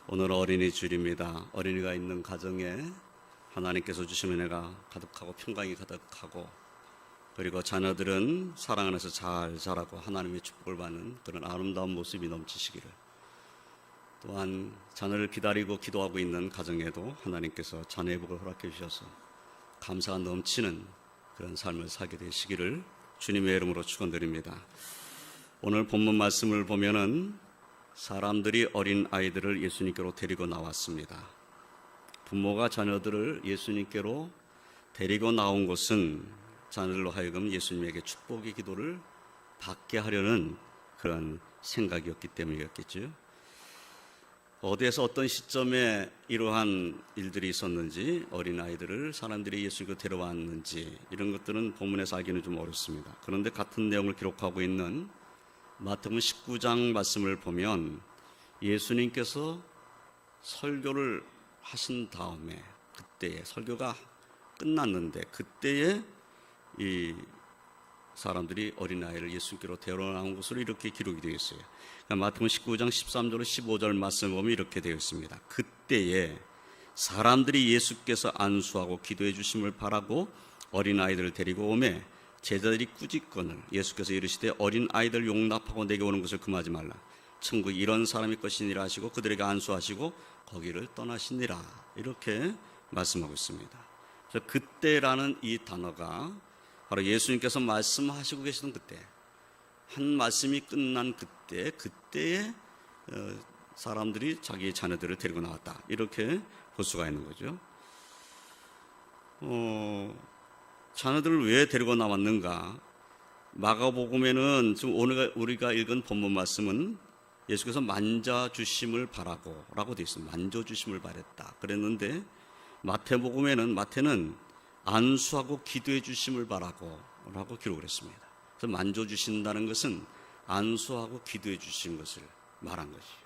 오늘 어린이 주일입니다. 어린이가 있는 가정에 하나님께서 주신 은혜가 가득하고 평강이 가득하고, 그리고 자녀들은 사랑 안에서 잘 자라고 하나님의 축복을 받는 그런 아름다운 모습이 넘치시기를, 또한 자녀를 기다리고 기도하고 있는 가정에도 하나님께서 자녀의 복을 허락해 주셔서 감사가 넘치는 그런 삶을 살게 되시기를 주님의 이름으로 축원드립니다. 오늘 본문 말씀을 보면은 사람들이 어린 아이들을 예수님께로 데리고 나왔습니다. 부모가 자녀들을 예수님께로 데리고 나온 것은 자녀들로 하여금 예수님에게 축복의 기도를 받게 하려는 그런 생각이었기 때문이었겠죠. 어디에서 어떤 시점에 이러한 일들이 있었는지, 어린아이들을 사람들이 예수님께로 데려왔는지, 이런 것들은 본문에서 알기는 좀 어렵습니다. 그런데 같은 내용을 기록하고 있는 마태복음 19장 말씀을 보면 예수님께서 설교를 하신 다음에, 그때에 설교가 끝났는데 그때에 이 사람들이 어린아이를 예수님께로 데려나온 것으로 이렇게 기록이 되어 있어요. 그러니까 마태복음 19장 13절로 15절 말씀을 보면 이렇게 되어 있습니다. 그때에 사람들이 예수께서 안수하고 기도해 주심을 바라고 어린아이들을 데리고 오매 제자들이 꾸짖거늘 예수께서 이르시되 어린아이들 용납하고 내게 오는 것을 금하지 말라. 천국이 이런 사람의 것이니라 하시고 그들에게 안수하시고 거기를 떠나시니라. 이렇게 말씀하고 있습니다. 그래서 그때라는 이 단어가 바로 예수님께서 말씀하시고 계시던 그때, 한 말씀이 끝난 그때에 사람들이 자기의 자녀들을 데리고 나왔다, 이렇게 볼 수가 있는 거죠. 자녀들을 왜 데리고 나왔는가? 마가복음에는 지금 오늘 우리가 읽은 본문 말씀은 예수께서 만져주심을 바라고 라고 되어 있습니다. 만져주심을 바랬다 그랬는데, 마태는 안수하고 기도해 주심을 바라고 라고 기록을 했습니다. 그래서 만져주신다는 것은 안수하고 기도해 주신 것을 말한 것이에요.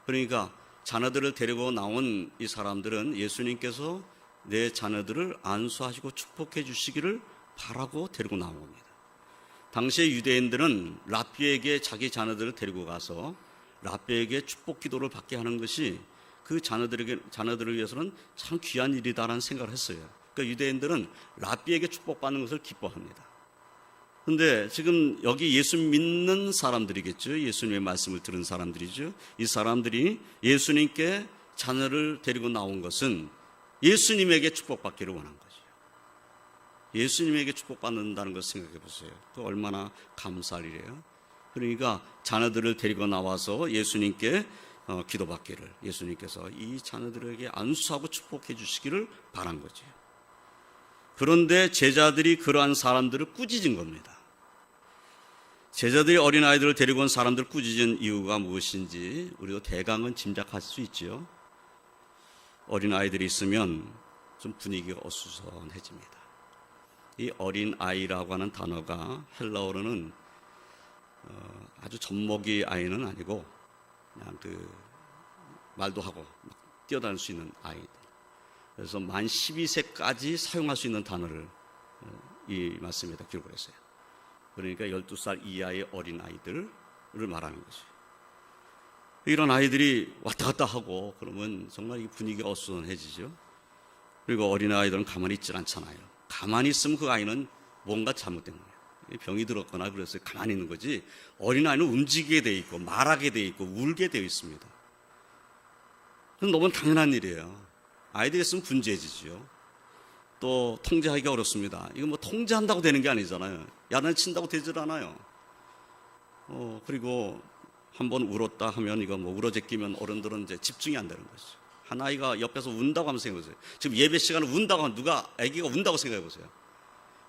그러니까 자녀들을 데리고 나온 이 사람들은 예수님께서 내 자녀들을 안수하시고 축복해 주시기를 바라고 데리고 나온 겁니다. 당시의 유대인들은 랍비에게 자기 자녀들을 데리고 가서 랍비에게 축복 기도를 받게 하는 것이 그 자녀들을 위해서는 참 귀한 일이다라는 생각을 했어요. 그러니까 유대인들은 랍비에게 축복받는 것을 기뻐합니다. 그런데 지금 여기 예수 믿는 사람들이겠죠. 예수님의 말씀을 들은 사람들이죠. 이 사람들이 예수님께 자녀를 데리고 나온 것은 예수님에게 축복받기를 원한 거죠. 예수님에게 축복받는다는 것을 생각해 보세요. 그 얼마나 감사할 일이에요. 그러니까 자녀들을 데리고 나와서 예수님께 기도받기를, 예수님께서 이 자녀들에게 안수하고 축복해 주시기를 바란 거죠. 그런데 제자들이 그러한 사람들을 꾸짖은 겁니다. 제자들이 어린아이들을 데리고 온 사람들을 꾸짖은 이유가 무엇인지 우리도 대강은 짐작할 수 있죠. 어린아이들이 있으면 좀 분위기가 어수선해집니다. 이 어린아이라고 하는 단어가 헬라어로는 아주 젖먹이 아이는 아니고 그냥 말도 하고 막 뛰어다닐 수 있는 아이들, 그래서 만 12세까지 사용할 수 있는 단어를 이 말씀에다 기록을 했어요. 그러니까 12살 이하의 어린아이들을 말하는 거죠. 이런 아이들이 왔다 갔다 하고 그러면 정말 이 분위기가 어수선해지죠. 그리고 어린아이들은 가만히 있질 않잖아요. 가만히 있으면 그 아이는 뭔가 잘못된 거예요. 병이 들었거나 그래서 가만히 있는 거지, 어린아이는 움직이게 돼 있고 말하게 돼 있고 울게 되어 있습니다. 그건 너무 당연한 일이에요. 아이들이 있으면 분주해지죠. 또 통제하기가 어렵습니다. 이거 뭐 통제한다고 되는 게 아니잖아요. 야단 친다고 되질 않아요. 그리고 한번 울었다 하면 이거 뭐 울어제끼면 어른들은 이제 집중이 안 되는 거죠. 한 아이가 옆에서 운다고 하면 생각해 보세요. 지금 예배 시간에 운다고 하면 아기가 운다고 생각해 보세요.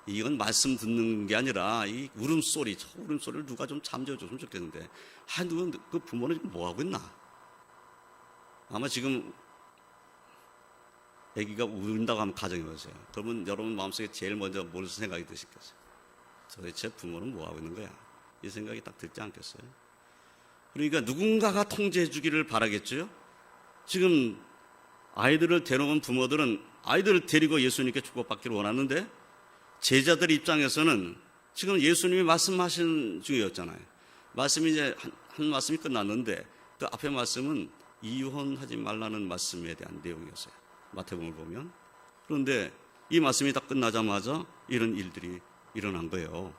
이건 말씀 듣는 게 아니라 이 울음소리, 저 울음소리를 누가 좀 잠재워줬으면 좋겠는데, 그 부모는 지금 뭐 하고 있나? 아마 지금 아기가 운다고 하면 가정해 보세요. 그러면 여러분 마음속에 제일 먼저 무슨 생각이 드시겠어요? 도대체 부모는 뭐 하고 있는 거야? 이 생각이 딱 들지 않겠어요? 그러니까 누군가가 통제해 주기를 바라겠죠. 지금 아이들을 데려온 부모들은 아이들을 데리고 예수님께 축복받기를 원하는데, 제자들 입장에서는 지금 예수님이 말씀하신 중이었잖아요. 말씀이 이제 한 말씀이 끝났는데 그 앞에 말씀은 이혼하지 말라는 말씀에 대한 내용이었어요. 마태복음을 보면. 그런데 이 말씀이 다 끝나자마자 이런 일들이 일어난 거예요.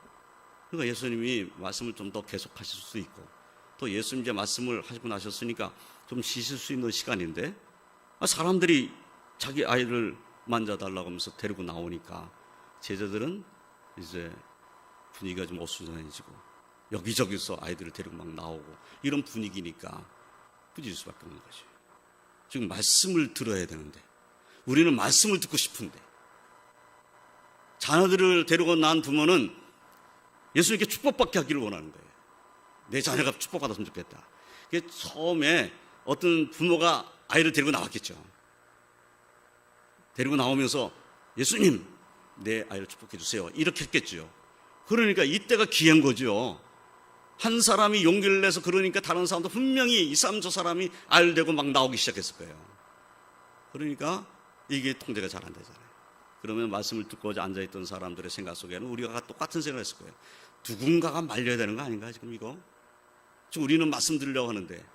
그러니까 예수님이 말씀을 좀 더 계속하실 수 있고, 또 예수님 이제 말씀을 하시고 나셨으니까 좀 쉬실 수 있는 시간인데, 사람들이 자기 아이를 만져달라고 하면서 데리고 나오니까 제자들은 이제 분위기가 좀 어수선해지고 여기저기서 아이들을 데리고 막 나오고 이런 분위기니까 꾸질 수밖에 없는 거죠. 지금 말씀을 들어야 되는데, 우리는 말씀을 듣고 싶은데, 자녀들을 데리고 난 부모는 예수님께 축복받게 하기를 원하는 거예요. 내 자녀가 축복받았으면 좋겠다. 그게 처음에 어떤 부모가 아이를 데리고 나왔겠죠. 데리고 나오면서 예수님, 내 아이를 축복해 주세요, 이렇게 했겠죠. 그러니까 이때가 기회인 거죠. 한 사람이 용기를 내서 그러니까 다른 사람도 분명히 이 사람 저 사람이 아이를 데리고 막 나오기 시작했을 거예요. 그러니까 이게 통제가 잘 안 되잖아요. 그러면 말씀을 듣고자 앉아있던 사람들의 생각 속에는 우리가 똑같은 생각을 했을 거예요. 누군가가 말려야 되는 거 아닌가 지금 이거? 지금 우리는 말씀 드리려고 하는데,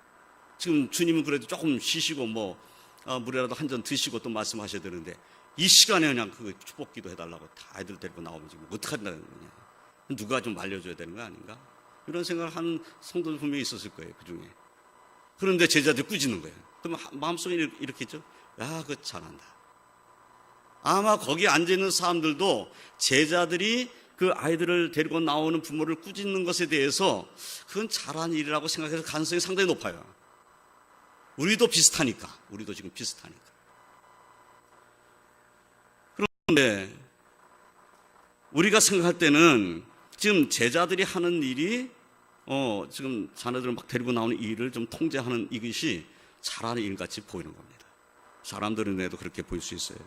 지금 주님은 그래도 조금 쉬시고 물이라도 한 잔 드시고 또 말씀하셔야 되는데, 이 시간에 그냥 그 축복기도 해달라고 다 아이들 데리고 나오면 지금 어떡한다는 거냐? 누가 좀 말려줘야 되는 거 아닌가? 이런 생각을 한 성도들 분명히 있었을 거예요, 그 중에. 그런데 제자들이 꾸짖는 거예요. 그럼 마음속에 이렇게 있죠? 야, 그거 잘한다. 아마 거기 앉아있는 사람들도 제자들이 그 아이들을 데리고 나오는 부모를 꾸짖는 것에 대해서 그건 잘한 일이라고 생각해서 가능성이 상당히 높아요. 우리도 비슷하니까. 우리도 지금 비슷하니까. 그런데 우리가 생각할 때는 지금 제자들이 하는 일이 지금 자녀들을 막 데리고 나오는 일을 좀 통제하는 이것이 잘하는 일같이 보이는 겁니다. 사람들은 내도 그렇게 보일 수 있어요.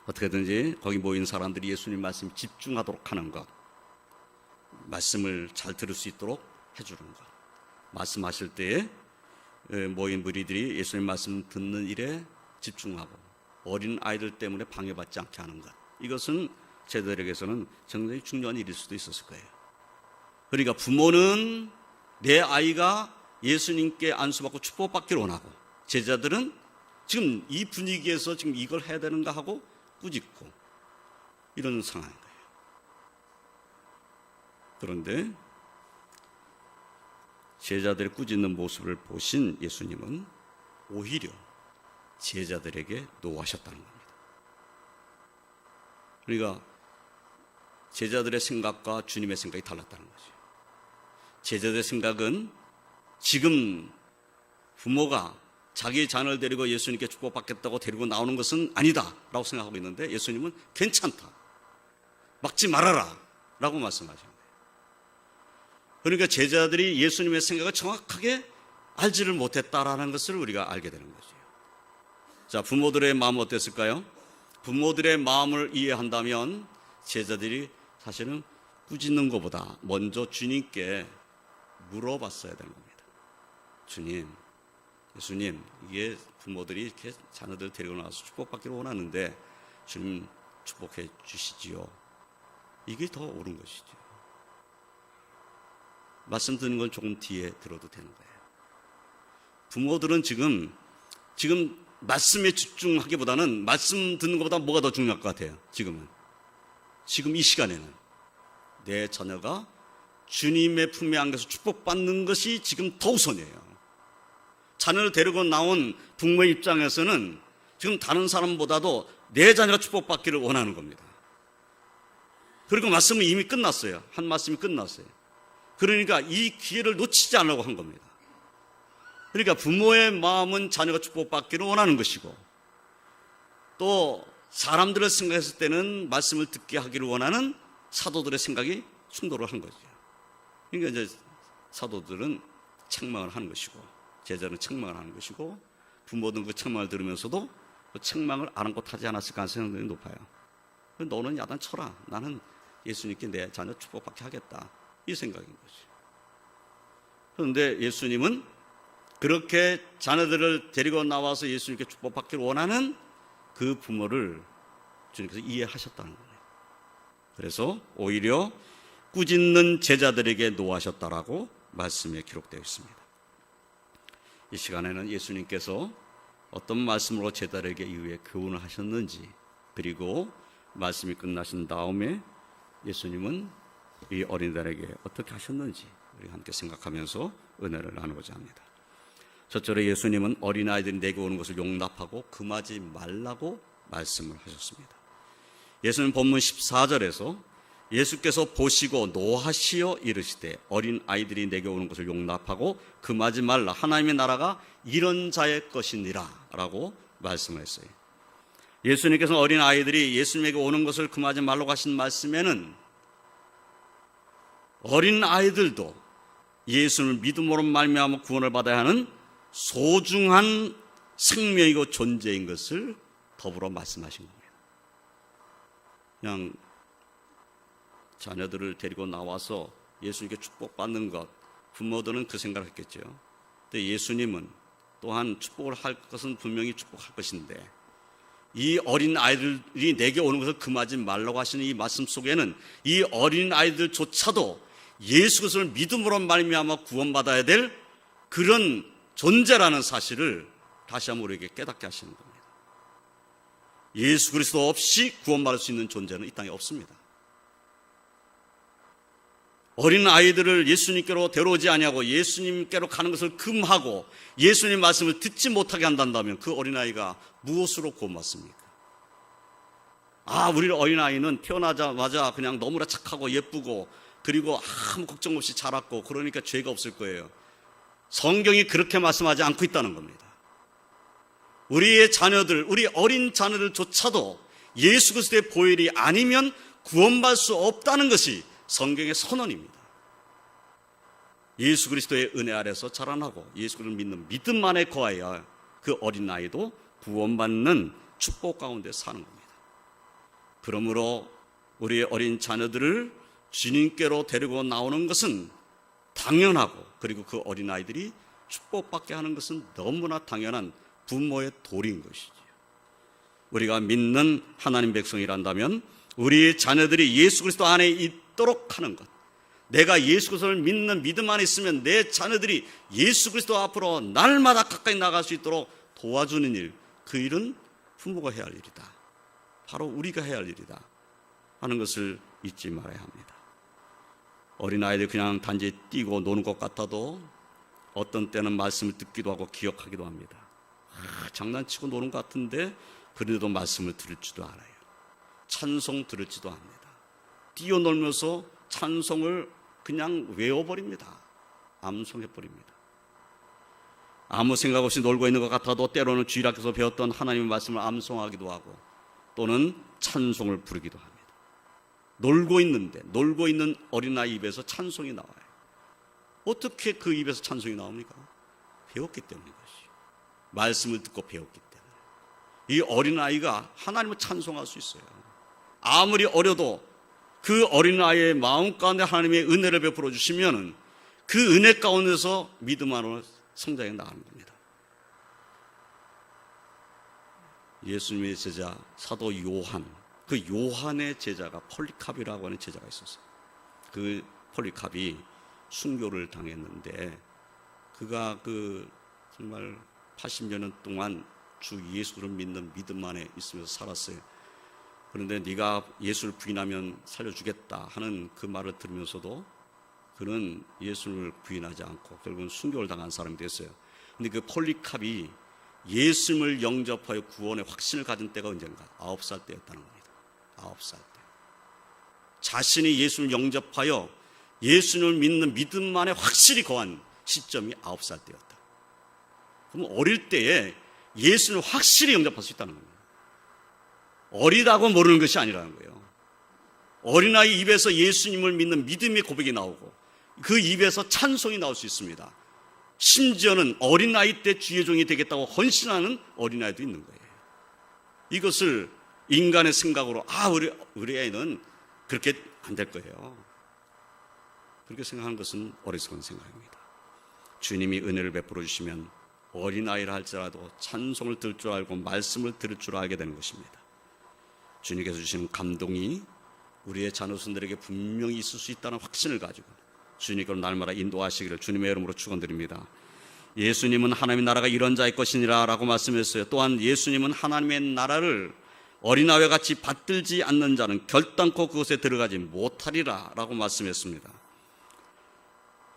어떻게든지 거기 모인 사람들이 예수님 말씀에 집중하도록 하는 것, 말씀을 잘 들을 수 있도록 해주는 것, 말씀하실 때에 모인 무리들이 예수님 말씀 듣는 일에 집중하고 어린 아이들 때문에 방해받지 않게 하는 것, 이것은 제자들에게서는 굉장히 중요한 일일 수도 있었을 거예요. 그러니까 부모는 내 아이가 예수님께 안수받고 축복받기를 원하고, 제자들은 지금 이 분위기에서 지금 이걸 해야 되는가 하고 꾸짖고 이런 상황인 거예요. 그런데 제자들의 꾸짖는 모습을 보신 예수님은 오히려 제자들에게 노하셨다는 겁니다. 그러니까 제자들의 생각과 주님의 생각이 달랐다는 거죠. 제자들의 생각은 지금 부모가 자기 자녀를 데리고 예수님께 축복받겠다고 데리고 나오는 것은 아니다 라고 생각하고 있는데, 예수님은 괜찮다, 막지 말아라 라고 말씀하시는 거예요. 그러니까 제자들이 예수님의 생각을 정확하게 알지를 못했다라는 것을 우리가 알게 되는 거죠. 자, 부모들의 마음은 어땠을까요? 부모들의 마음을 이해한다면 제자들이 사실은 꾸짖는 것보다 먼저 주님께 물어봤어야 되는 겁니다. 주님, 예수님, 이게 부모들이 이렇게 자녀들 데리고 나와서 축복받기를 원하는데 주님 축복해 주시지요. 이게 더 옳은 것이죠. 말씀 듣는 건 조금 뒤에 들어도 되는 거예요. 부모들은 지금 말씀에 집중하기보다는 말씀 듣는 것보다 뭐가 더 중요할 것 같아요. 지금 이 시간에는 내 자녀가 주님의 품에 안겨서 축복받는 것이 지금 더 우선이에요. 자녀를 데리고 나온 부모의 입장에서는 지금 다른 사람보다도 내 자녀가 축복받기를 원하는 겁니다. 그리고 말씀은 이미 끝났어요. 한 말씀이 끝났어요. 그러니까 이 기회를 놓치지 않으려고 한 겁니다. 그러니까 부모의 마음은 자녀가 축복받기를 원하는 것이고, 또 사람들을 생각했을 때는 말씀을 듣게 하기를 원하는 사도들의 생각이 충돌을 한 거죠. 그러니까 이제 사도들은 책망을 하는 것이고, 제자는 책망을 하는 것이고, 부모들은 그 책망을 들으면서도 그 책망을 아랑곳하지 않았을 가능성이 높아요. 너는 야단 쳐라, 나는 예수님께 내 자녀 축복받게 하겠다, 이 생각인 거죠. 그런데 예수님은 그렇게 자녀들을 데리고 나와서 예수님께 축복받기를 원하는 그 부모를 주님께서 이해하셨다는 거예요. 그래서 오히려 꾸짖는 제자들에게 노하셨다라고 말씀에 기록되어 있습니다. 이 시간에는 예수님께서 어떤 말씀으로 제자들에게 이후에 교훈을 하셨는지, 그리고 말씀이 끝나신 다음에 예수님은 이 어린이들에게 어떻게 하셨는지 우리 함께 생각하면서 은혜를 나누고자 합니다. 첫째로 예수님은 어린아이들이 내게 오는 것을 용납하고 금하지 말라고 말씀을 하셨습니다. 예수님 본문 14절에서 예수께서 보시고 노하시어 이르시되 어린아이들이 내게 오는 것을 용납하고 금하지 말라, 하나님의 나라가 이런 자의 것이니라 라고 말씀을 했어요. 예수님께서 어린아이들이 예수님에게 오는 것을 금하지 말라고 하신 말씀에는 어린아이들도 예수를 믿음으로 말미암아 구원을 받아야 하는 소중한 생명이고 존재인 것을 더불어 말씀하신 겁니다. 그냥 자녀들을 데리고 나와서 예수님께 축복받는 것, 부모들은 그 생각을 했겠죠. 근데 예수님은 또한 축복을 할 것은 분명히 축복할 것인데, 이 어린 아이들이 내게 오는 것을 금하지 말라고 하시는 이 말씀 속에는 이 어린 아이들조차도 예수 그리스도를 믿음으로 말미암아 구원받아야 될 그런 존재라는 사실을 다시 한번 우리에게 깨닫게 하시는 겁니다. 예수 그리스도 없이 구원받을 수 있는 존재는 이 땅에 없습니다. 어린 아이들을 예수님께로 데려오지 아니하고 예수님께로 가는 것을 금하고 예수님 말씀을 듣지 못하게 한다면 그 어린아이가 무엇으로 구원받습니까? 우리 어린아이는 태어나자마자 그냥 너무나 착하고 예쁘고 그리고 아무 걱정 없이 자랐고 그러니까 죄가 없을 거예요. 성경이 그렇게 말씀하지 않고 있다는 겁니다. 우리의 자녀들, 우리 어린 자녀들조차도 예수 그리스도의 보혈이 아니면 구원받을 수 없다는 것이 성경의 선언입니다. 예수 그리스도의 은혜 아래서 자라나고 예수 그리스도를 믿는 믿음 안에 거하여 그 어린아이도 구원받는 축복 가운데 사는 겁니다. 그러므로 우리의 어린 자녀들을 주님께로 데리고 나오는 것은 당연하고, 그리고 그 어린아이들이 축복받게 하는 것은 너무나 당연한 부모의 도리인 것이죠. 우리가 믿는 하나님 백성이란다면 우리 자녀들이 예수 그리스도 안에 있도록 하는 것, 내가 예수 그리스도를 믿는 믿음 안에 있으면 내 자녀들이 예수 그리스도 앞으로 날마다 가까이 나갈 수 있도록 도와주는 일, 그 일은 부모가 해야 할 일이다, 바로 우리가 해야 할 일이다 하는 것을 잊지 말아야 합니다. 어린아이들 그냥 단지 뛰고 노는 것 같아도 어떤 때는 말씀을 듣기도 하고 기억하기도 합니다. 장난치고 노는 것 같은데 그래도 말씀을 들을 줄도 알아요. 찬송 들을지도 합니다. 뛰어놀면서 찬송을 그냥 외워버립니다. 암송해버립니다. 아무 생각 없이 놀고 있는 것 같아도 때로는 주일학교에서 배웠던 하나님의 말씀을 암송하기도 하고 또는 찬송을 부르기도 합니다. 놀고 있는 어린아이 입에서 찬송이 나와요. 어떻게 그 입에서 찬송이 나옵니까? 배웠기 때문인 것이죠. 말씀을 듣고 배웠기 때문에. 이 어린아이가 하나님을 찬송할 수 있어요. 아무리 어려도 그 어린아이의 마음 가운데 하나님의 은혜를 베풀어 주시면 그 은혜 가운데서 믿음 안으로 성장해 나가는 겁니다. 예수님의 제자 사도 요한, 그 요한의 제자가 폴리캅이라고 하는 제자가 있었어요. 그 폴리캅이 순교를 당했는데 그가 정말 80년 동안 주 예수를 믿는 믿음 안에 있으면서 살았어요. 그런데 네가 예수를 부인하면 살려주겠다 하는 그 말을 들으면서도 그는 예수를 부인하지 않고 결국은 순교를 당한 사람이 됐어요. 근데 그 폴리캅이 예수를 영접하여 구원의 확신을 가진 때가 언젠가 9살 때였다는 겁니다. 9살 때. 자신이 예수를 영접하여 예수를 믿는 믿음만에 확실히 거한 시점이 9살 때였다. 그럼 어릴 때에 예수를 확실히 영접할 수 있다는 겁니다. 어리다고 모르는 것이 아니라는 거예요. 어린아이 입에서 예수님을 믿는 믿음의 고백이 나오고 그 입에서 찬송이 나올 수 있습니다. 심지어는 어린아이 때 주의 종이 되겠다고 헌신하는 어린아이도 있는 거예요. 이것을 인간의 생각으로 우리 애는 그렇게 안 될 거예요, 그렇게 생각하는 것은 어리석은 생각입니다. 주님이 은혜를 베풀어 주시면 어린아이라 할지라도 찬송을 들을 줄 알고 말씀을 들을 줄 알게 되는 것입니다. 주님께서 주시는 감동이 우리의 자녀손들에게 분명히 있을 수 있다는 확신을 가지고 주님께로 날마다 인도하시기를 주님의 이름으로 축원드립니다. 예수님은 하나님의 나라가 이런 자의 것이니라 라고 말씀했어요. 또한 예수님은 하나님의 나라를 어린아이와 같이 받들지 않는 자는 결단코 그곳에 들어가지 못하리라 라고 말씀했습니다.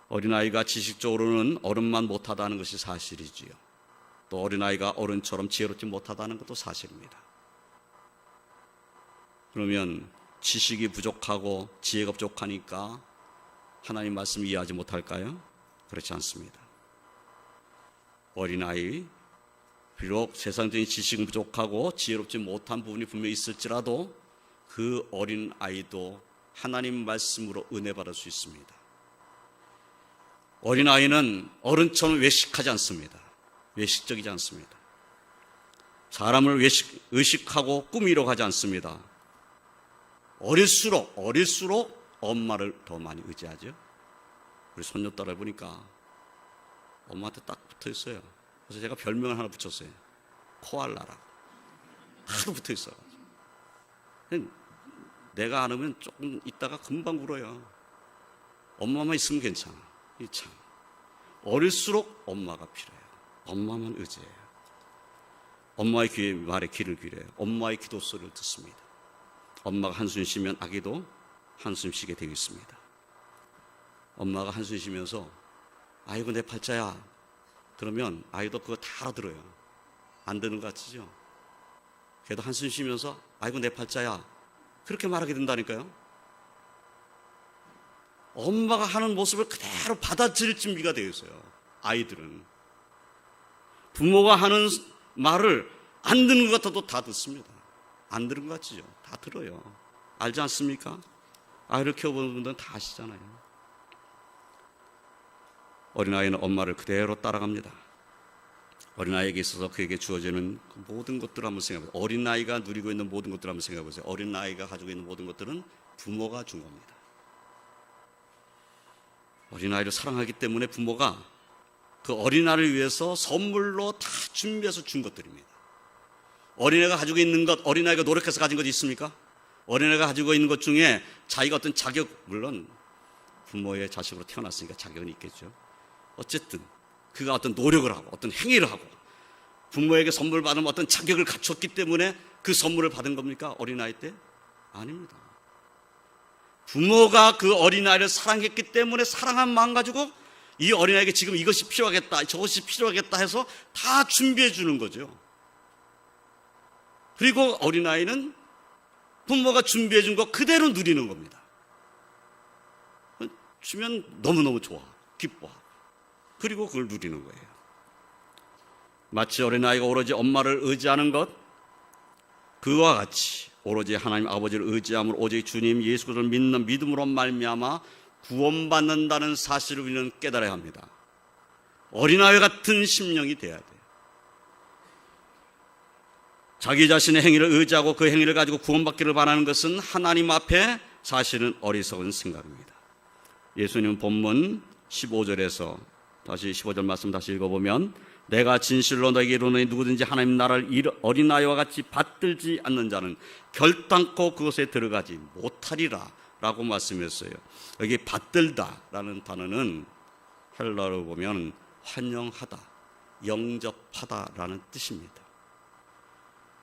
어린아이가 지식적으로는 어른만 못하다는 것이 사실이지요. 또 어린아이가 어른처럼 지혜롭지 못하다는 것도 사실입니다. 그러면 지식이 부족하고 지혜가 부족하니까 하나님 말씀을 이해하지 못할까요? 그렇지 않습니다. 어린아이, 비록 세상적인 지식은 부족하고 지혜롭지 못한 부분이 분명히 있을지라도 그 어린아이도 하나님 말씀으로 은혜 받을 수 있습니다. 어린아이는 어른처럼 외식하지 않습니다. 외식적이지 않습니다. 사람을 의식하고 꾸미려 가지 않습니다. 어릴수록 엄마를 더 많이 의지하죠. 우리 손녀딸을 보니까 엄마한테 딱 붙어 있어요. 그래서 제가 별명을 하나 붙였어요. 코알라라고. 하도 붙어 있어요. 내가 안 하면 조금 있다가 금방 울어요. 엄마만 있으면 괜찮아. 이 참. 어릴수록 엄마가 필요해요. 엄마만 의지해요. 엄마의 말에 귀를 기울여요. 엄마의 기도 소리를 듣습니다. 엄마가 한숨 쉬면 아기도 한숨 쉬게 되어 있습니다. 엄마가 한숨 쉬면서 아이고 내 팔자야 그러면 아이도 그거 다 알아들어요. 안 되는 것 같으죠? 그래도 한숨 쉬면서 아이고 내 팔자야 그렇게 말하게 된다니까요. 엄마가 하는 모습을 그대로 받아들일 준비가 되어 있어요. 아이들은 부모가 하는 말을 안 듣는 것 같아도 다 듣습니다. 안 들은 것 같지요? 다 들어요. 알지 않습니까? 아이를 키워보는 분들은 다 아시잖아요. 어린아이는 엄마를 그대로 따라갑니다. 어린아이에게 있어서 그에게 주어지는 모든 것들을 한번 생각해보세요. 어린아이가 누리고 있는 모든 것들을 한번 생각해보세요. 어린아이가 가지고 있는 모든 것들은 부모가 준 겁니다. 어린아이를 사랑하기 때문에 부모가 그 어린아이를 위해서 선물로 다 준비해서 준 것들입니다. 어린아이가 가지고 있는 것, 어린아이가 노력해서 가진 것 있습니까? 어린아이가 가지고 있는 것 중에 자기가 어떤 자격, 물론 부모의 자식으로 태어났으니까 자격은 있겠죠. 어쨌든 그가 어떤 노력을 하고 어떤 행위를 하고 부모에게 선물 받으면 어떤 자격을 갖췄기 때문에 그 선물을 받은 겁니까? 어린아이 때? 아닙니다. 부모가 그 어린아이를 사랑했기 때문에 사랑한 마음 가지고 이 어린아이에게 지금 이것이 필요하겠다, 저것이 필요하겠다 해서 다 준비해 주는 거죠. 그리고 어린아이는 부모가 준비해 준 거 그대로 누리는 겁니다. 주면 너무너무 좋아, 기뻐하고 그리고 그걸 누리는 거예요. 마치 어린아이가 오로지 엄마를 의지하는 것, 그와 같이 오로지 하나님 아버지를 의지함으로 오직 주님 예수 그리스도를 믿는 믿음으로 말미암아 구원받는다는 사실을 우리는 깨달아야 합니다. 어린아이 같은 심령이 돼야 돼요. 자기 자신의 행위를 의지하고 그 행위를 가지고 구원받기를 바라는 것은 하나님 앞에 사실은 어리석은 생각입니다. 예수님 본문 15절에서 다시 15절 말씀 다시 읽어보면 내가 진실로 너에게 이르노니 누구든지 하나님 나라를 어린아이와 같이 받들지 않는 자는 결단코 그것에 들어가지 못하리라 라고 말씀했어요. 여기 받들다 라는 단어는 헬라어로 보면 환영하다, 영접하다 라는 뜻입니다.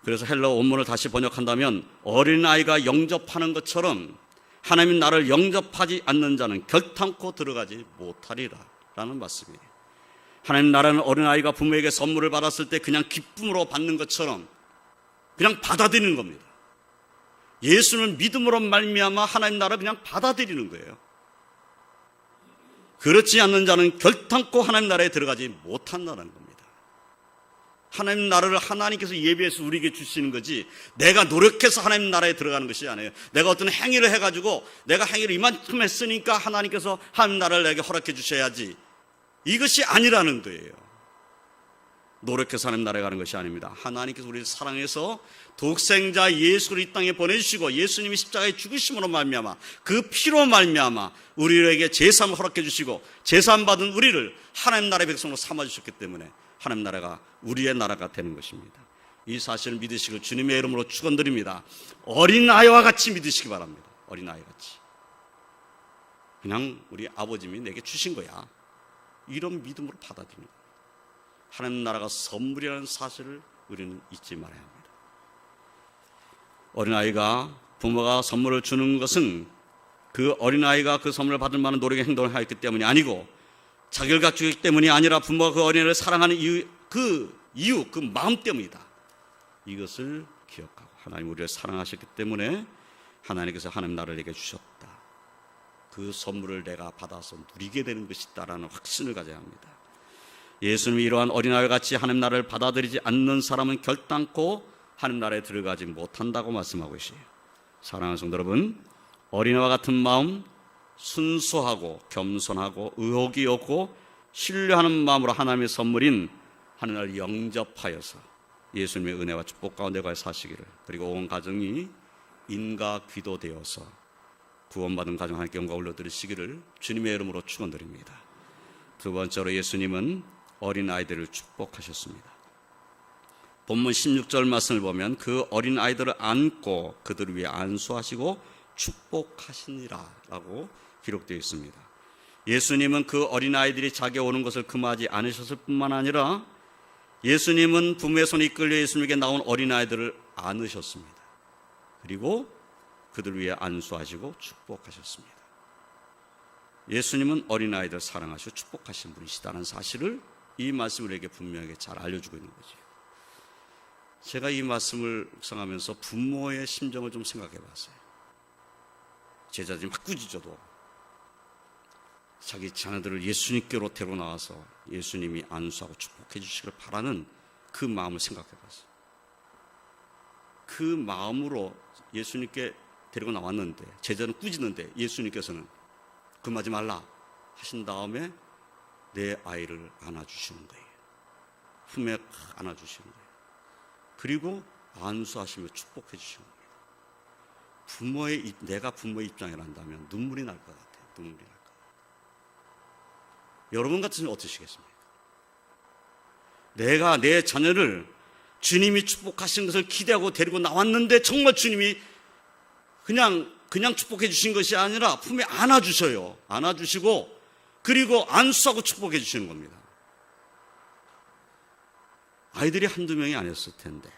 그래서 헬라어 원문을 다시 번역한다면 어린아이가 영접하는 것처럼 하나님 나를 영접하지 않는 자는 결단코 들어가지 못하리라 라는 말씀이에요. 하나님 나라는 어린아이가 부모에게 선물을 받았을 때 그냥 기쁨으로 받는 것처럼 그냥 받아들이는 겁니다. 예수는 믿음으로 말미암아 하나님 나라를 그냥 받아들이는 거예요. 그렇지 않는 자는 결단코 하나님 나라에 들어가지 못한다는 겁니다. 하나님 나라를 하나님께서 예비해서 우리에게 주시는 거지 내가 노력해서 하나님 나라에 들어가는 것이 아니에요. 내가 어떤 행위를 해가지고 내가 행위를 이만큼 했으니까 하나님께서 하나님 나라를 내게 허락해 주셔야지, 이것이 아니라는 거예요. 노력해서 하나님 나라에 가는 것이 아닙니다. 하나님께서 우리를 사랑해서 독생자 예수를 이 땅에 보내주시고 예수님이 십자가에 죽으심으로 말미암아 그 피로 말미암아 우리에게 제사함을 허락해 주시고 제사함 받은 우리를 하나님 나라의 백성으로 삼아주셨기 때문에 하나님 나라가 우리의 나라가 되는 것입니다. 이 사실을 믿으시고 주님의 이름으로 축원드립니다. 어린아이와 같이 믿으시기 바랍니다. 어린아이 같이 그냥 우리 아버님이 내게 주신 거야, 이런 믿음으로 받아들입니다. 하나님 나라가 선물이라는 사실을 우리는 잊지 말아야 합니다. 어린아이가 부모가 선물을 주는 것은 그 어린아이가 그 선물을 받을 만한 노력의 행동을 하였기 때문이 아니고 자기를 갖추기 때문이 아니라 부모가 그 어린아이를 사랑하는 이유, 그 마음 때문이다. 이것을 기억하고 하나님 우리를 사랑하셨기 때문에 하나님께서 하나님 나라를 내게 주셨다. 그 선물을 내가 받아서 누리게 되는 것이다라는 확신을 가져야 합니다. 예수님이 이러한 어린아이와 같이 하나님 나라를 받아들이지 않는 사람은 결단코 하나님 나라에 들어가지 못한다고 말씀하고 계세요. 사랑하는 성도 여러분, 어린아이와 같은 마음, 순수하고 겸손하고 의혹이 없고 신뢰하는 마음으로 하나님의 선물인 하나님을 영접하여서 예수님의 은혜와 축복 가운데 가 사시기를, 그리고 온 가정이 인과 귀도 되어서 구원받은 가정 하나님께 영광 올려드리시기를 주님의 이름으로 축원드립니다. 두 번째로 예수님은 어린아이들을 축복하셨습니다. 본문 16절 말씀을 보면 그 어린아이들을 안고 그들을 위해 안수하시고 축복하시니라 라고 기록되어 있습니다. 예수님은 그 어린아이들이 자기에 오는 것을 금하지 않으셨을 뿐만 아니라 예수님은 부모의 손에 이끌려 예수님에게 나온 어린아이들을 안으셨습니다. 그리고 그들 위해 안수하시고 축복하셨습니다. 예수님은 어린아이들 사랑하시고 축복하신 분이시다는 사실을 이 말씀을 우리에게 분명하게 잘 알려주고 있는 거죠. 제가 이 말씀을 묵상하면서 부모의 심정을 좀 생각해 봤어요. 제자들이 막 꾸짖어도 자기 자녀들을 예수님께로 데리고 나와서 예수님이 안수하고 축복해 주시기를 바라는 그 마음을 생각해 봤어요. 그 마음으로 예수님께 데리고 나왔는데 제자는 꾸짖는데 예수님께서는 금하지 말라 하신 다음에 내 아이를 안아주시는 거예요. 품에 안아주시는 거예요. 그리고 안수하시며 축복해 주시는 겁니다. 내가 부모의 입장이란다면 눈물이 날 것 같아요. 눈물이 날 것 같아요. 여러분 같으면 어떠시겠습니까? 내가 내 자녀를 주님이 축복하신 것을 기대하고 데리고 나왔는데 정말 주님이 그냥 축복해 주신 것이 아니라 품에 안아주셔요. 안아주시고 그리고 안수하고 축복해 주시는 겁니다. 아이들이 한두 명이 아니었을 텐데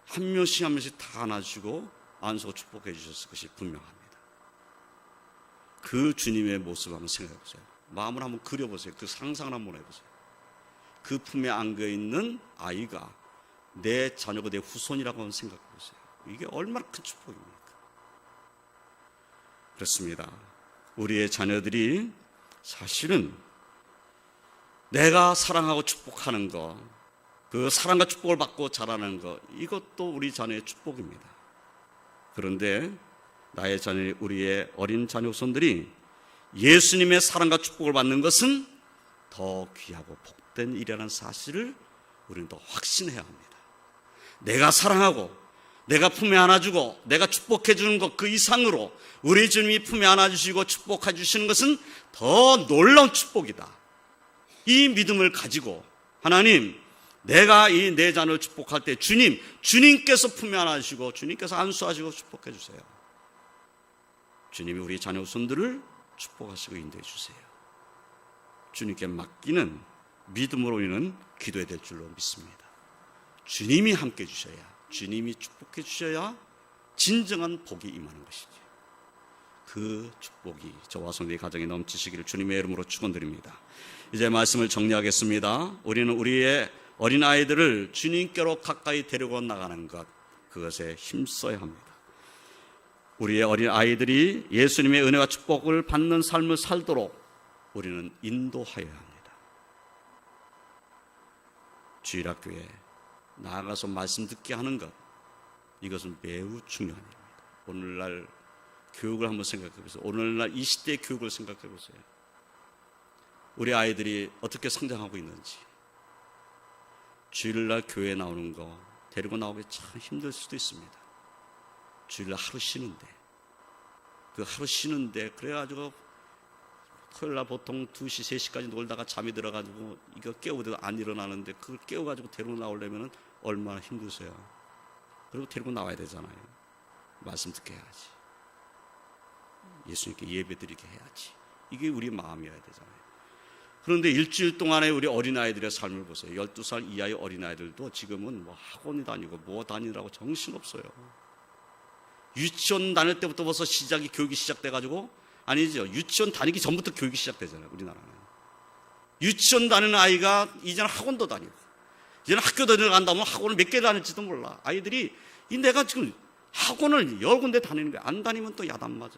한 명씩 다 안아주시고 안수하고 축복해 주셨을 것이 분명합니다. 그 주님의 모습을 한번 생각해 보세요. 마음을 한번 그려보세요. 그 상상을 한번 해보세요. 그 품에 안겨있는 아이가 내 자녀가 내 후손이라고 한번 생각해 보세요. 이게 얼마나 큰 축복입니까? 그렇습니다. 우리의 자녀들이 사실은 내가 사랑하고 축복하는 것, 그 사랑과 축복을 받고 자라는 것, 이것도 우리 자녀의 축복입니다. 그런데 나의 자녀, 우리의 어린 자녀 후손들이 예수님의 사랑과 축복을 받는 것은 더 귀하고 복된 일이라는 사실을 우리는 더 확신해야 합니다. 내가 사랑하고 내가 품에 안아주고 내가 축복해 주는 것 그 이상으로 우리 주님이 품에 안아주시고 축복해 주시는 것은 더 놀라운 축복이다. 이 믿음을 가지고 하나님, 내가 이 내 자녀를 축복할 때 주님께서 품에 안아주시고 주님께서 안수하시고 축복해 주세요. 주님이 우리 자녀 후손들을 축복하시고 인도해 주세요. 주님께 맡기는 믿음으로 우리는 기도해야 될 줄로 믿습니다. 주님이 함께 주셔야, 주님이 축복해 주셔야 진정한 복이 임하는 것이죠. 그 축복이 저와 성도의 가정에 넘치시기를 주님의 이름으로 축원드립니다. 이제 말씀을 정리하겠습니다. 우리는 우리의 어린아이들을 주님께로 가까이 데리고 나가는 것, 그것에 힘써야 합니다. 우리의 어린아이들이 예수님의 은혜와 축복을 받는 삶을 살도록 우리는 인도하여야 합니다. 주일학교에 나아가서 말씀 듣게 하는 것, 이것은 매우 중요한 일입니다. 오늘날 교육을 한번 생각해 보세요. 오늘날 이 시대의 교육을 생각해 보세요. 우리 아이들이 어떻게 성장하고 있는지. 주일날 교회에 나오는 거 데리고 나오기 참 힘들 수도 있습니다. 주일날 하루 쉬는데, 그 하루 쉬는데 그래가지고 토요일날 보통 2시, 3시까지 놀다가 잠이 들어가지고 이거 깨우도 안 일어나는데 그걸 깨워가지고 데리고 나오려면 얼마나 힘드세요. 그리고 데리고 나와야 되잖아요. 말씀 듣게 해야지. 예수님께 예배 드리게 해야지. 이게 우리 마음이어야 되잖아요. 그런데 일주일 동안에 우리 어린아이들의 삶을 보세요. 12살 이하의 어린아이들도 지금은 뭐 학원 다니고 뭐 다니라고 정신없어요. 유치원 다닐 때부터 벌써 교육이 시작돼가지고, 아니죠, 유치원 다니기 전부터 교육이 시작되잖아요, 우리나라는. 유치원 다니는 아이가 이제는 학원도 다니고, 이제는 학교 다녀간다면 학원을 몇 개 다닐지도 몰라. 아이들이 내가 지금 학원을 여러 군데 다니는 거야. 안 다니면 또 야단 맞아.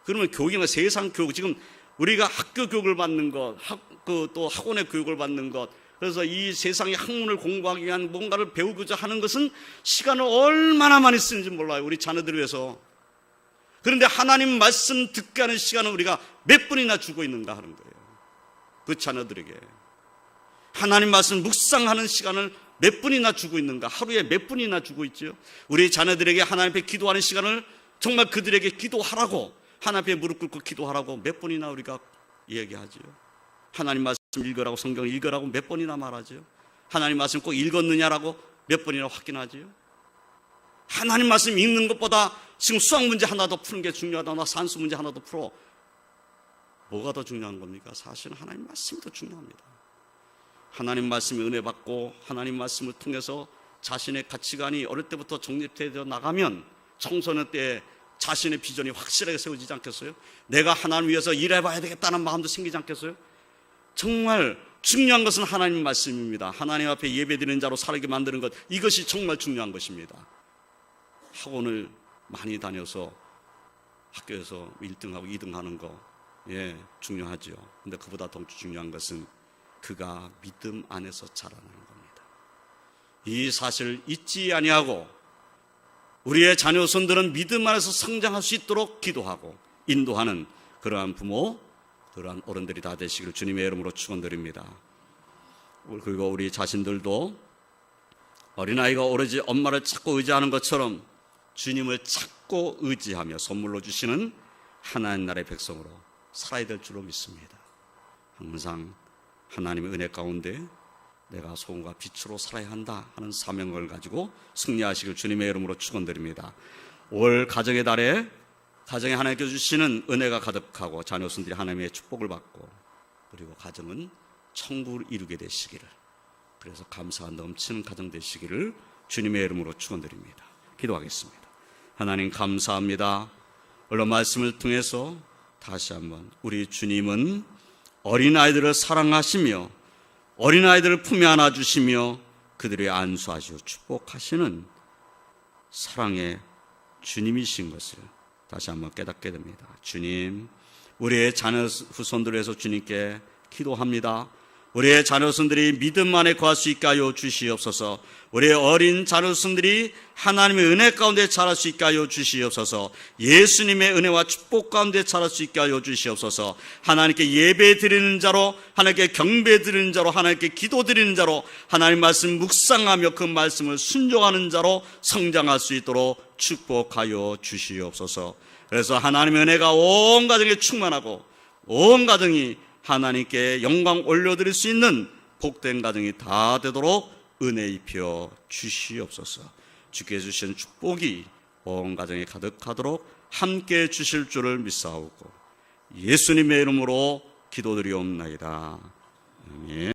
그러면 교육이나 세상 교육, 지금 우리가 학교 교육을 받는 것, 또 학원의 교육을 받는 것, 그래서 이 세상의 학문을 공부하기 위한 뭔가를 배우고자 하는 것은 시간을 얼마나 많이 쓰는지 몰라요, 우리 자녀들을 위해서. 그런데 하나님 말씀 듣게 하는 시간은 우리가 몇 분이나 주고 있는가 하는 거예요. 그 자녀들에게 하나님 말씀 묵상하는 시간을 몇 분이나 주고 있는가, 하루에 몇 분이나 주고 있죠. 우리 자녀들에게 하나님 앞에 기도하는 시간을 정말 그들에게 기도하라고, 하나님 앞에 무릎 꿇고 기도하라고 몇 번이나 우리가 얘기하죠. 하나님 말씀 읽으라고, 성경 읽으라고 몇 번이나 말하죠. 하나님 말씀 꼭 읽었느냐라고 몇 번이나 확인하죠. 하나님 말씀 읽는 것보다 지금 수학 문제 하나 더 푸는 게 중요하다, 나 산수 문제 하나 더 풀어. 뭐가 더 중요한 겁니까? 사실은 하나님 말씀이 더 중요합니다. 하나님 말씀에 은혜 받고 하나님 말씀을 통해서 자신의 가치관이 어릴 때부터 정립되어 나가면 청소년 때 자신의 비전이 확실하게 세워지지 않겠어요? 내가 하나님 위해서 일해봐야 되겠다는 마음도 생기지 않겠어요? 정말 중요한 것은 하나님 말씀입니다. 하나님 앞에 예배드리는 자로 살게 만드는 것, 이것이 정말 중요한 것입니다. 학원을 많이 다녀서 학교에서 1등하고 2등하는 거, 중요하죠. 근데 그보다 더 중요한 것은 그가 믿음 안에서 자라나는 겁니다. 이 사실을 잊지 아니하고 우리의 자녀손들은 믿음 안에서 성장할 수 있도록 기도하고 인도하는 그러한 부모, 그러한 어른들이 다 되시기를 주님의 이름으로 축원드립니다. 그리고 우리 자신들도 어린아이가 오로지 엄마를 찾고 의지하는 것처럼 주님을 찾고 의지하며 선물로 주시는 하나님 나라의 백성으로 살아야 될 줄로 믿습니다. 항상 하나님의 은혜 가운데 내가 소금과 빛으로 살아야 한다 하는 사명을 가지고 승리하시길 주님의 이름으로 축원드립니다. 올 가정의 달에 가정에 하나님께서 주시는 은혜가 가득하고 자녀손들이 하나님의 축복을 받고, 그리고 가정은 천국을 이루게 되시기를, 그래서 감사가 넘치는 가정 되시기를 주님의 이름으로 축원드립니다. 기도하겠습니다. 하나님 감사합니다. 오늘 말씀을 통해서 다시 한번 우리 주님은 어린아이들을 사랑하시며 어린아이들을 품에 안아주시며 그들의 안수하시고 축복하시는 사랑의 주님이신 것을 다시 한번 깨닫게 됩니다. 주님, 우리의 자녀 후손들을 위해서 주님께 기도합니다. 우리의 자녀손들이 믿음 안에 거할 수 있게 하여 주시옵소서. 우리의 어린 자녀손들이 하나님의 은혜 가운데 자랄 수 있게 하여 주시옵소서. 예수님의 은혜와 축복 가운데 자랄 수 있게 하여 주시옵소서. 하나님께 예배 드리는 자로, 하나님께 경배 드리는 자로, 하나님께 기도 드리는 자로, 하나님 말씀 묵상하며 그 말씀을 순종하는 자로 성장할 수 있도록 축복하여 주시옵소서. 그래서 하나님의 은혜가 온 가정에 충만하고 온 가정이 하나님께 영광 올려드릴 수 있는 복된 가정이 다 되도록 은혜 입혀 주시옵소서. 주께 주신 축복이 온 가정에 가득하도록 함께 주실 줄을 믿사오고 예수님의 이름으로 기도드리옵나이다. 아멘.